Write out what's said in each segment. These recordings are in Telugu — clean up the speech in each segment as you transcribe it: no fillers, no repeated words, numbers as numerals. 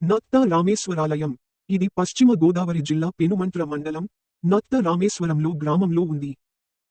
నత్త రామేశ్వరాలయం. ఇది పశ్చిమ గోదావరి జిల్లా పెనుమంట్ర మండలం నత్త రామేశ్వరంలో గ్రామంలో ఉంది.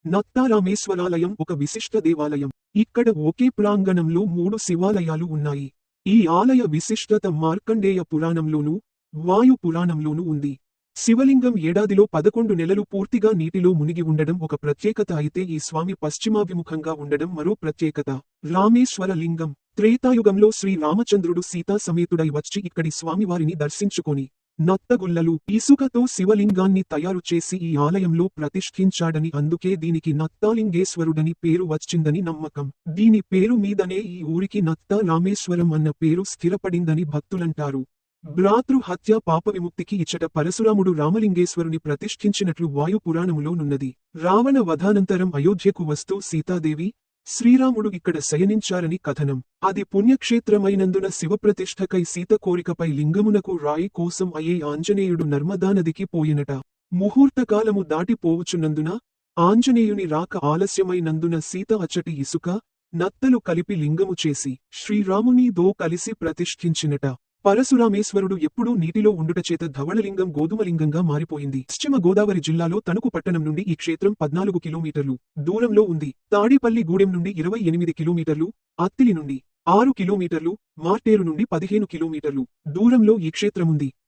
నత్త రామేశ్వరాలయం ఒక విశిష్ట దేవాలయం. ఇక్కడ ఒకే ప్రాంగణంలో 3 శివాలయాలు ఉన్నాయి. ఈ ఆలయ విశిష్టత మార్కండేయ పురాణంలోనూ, వాయు పురాణంలోనూ ఉంది. శివలింగం ఏడాదిలో 11 నెలలు పూర్తిగా నీటిలో మునిగి ఉండడం ఒక ప్రత్యేకత అయితే ఈ స్వామి పశ్చిమాభిముఖంగా ఉండడం మరో ప్రత్యేకత. రామేశ్వర లింగం. త్రేతాయుగంలో శ్రీ రామచంద్రుడు సీతా సమేతుడై వచ్చి ఇక్కడి స్వామివారిని దర్శించుకొని నత్తగుల్లలు, ఇసుకతో శివలింగాన్ని తయారు చేసి ఈ ఆలయంలో ప్రతిష్ఠించాడని, అందుకే దీనికి నత్తాలింగేశ్వరుడని పేరు వచ్చిందని నమ్మకం. దీని పేరు మీదనే ఈ ఊరికి నత్త రామేశ్వరం అన్న పేరు స్థిరపడిందని భక్తులంటారు. భ్రాతృ హత్య పాప విముక్తికి ఇచ్చట పరశురాముడు రామలింగేశ్వరుని ప్రతిష్ఠించినట్లు వాయు పురాణములో నున్నది. రావణ వధానంతరం అయోధ్యకు వస్తూ సీతాదేవి, శ్రీరాముడు ఇక్కడ శయనించారని కథనం. అది పుణ్యక్షేత్రమైనందున శివప్రతిష్ఠకై సీత కోరికపై లింగమునకు రాయి కోసం అయ్యే ఆంజనేయుడు నర్మదానదికి పోయినట. ముహూర్తకాలము దాటిపోవుచున్నందున, ఆంజనేయుని రాక ఆలస్యమైనందున సీత అచ్చటి ఇసుక, నత్తలు కలిపి లింగము చేసి శ్రీరామునితో కలిసి ప్రతిష్ఠించినట. పరశురామేశ్వరుడు ఎప్పుడూ నీటిలో ఉండుటచేత ధవళలింగం గోధుమలింగంగా మారిపోయింది. పశ్చిమ గోదావరి జిల్లాలో తణుకు పట్టణం నుండి ఈ క్షేత్రం 14 కిలోమీటర్లు దూరంలో ఉంది. తాడేపల్లి గూడెం నుండి 28 కిలోమీటర్లు, అత్తిలి నుండి 6 కిలోమీటర్లు, మార్టేరు నుండి 15 కిలోమీటర్లు దూరంలో ఈ క్షేత్రముంది.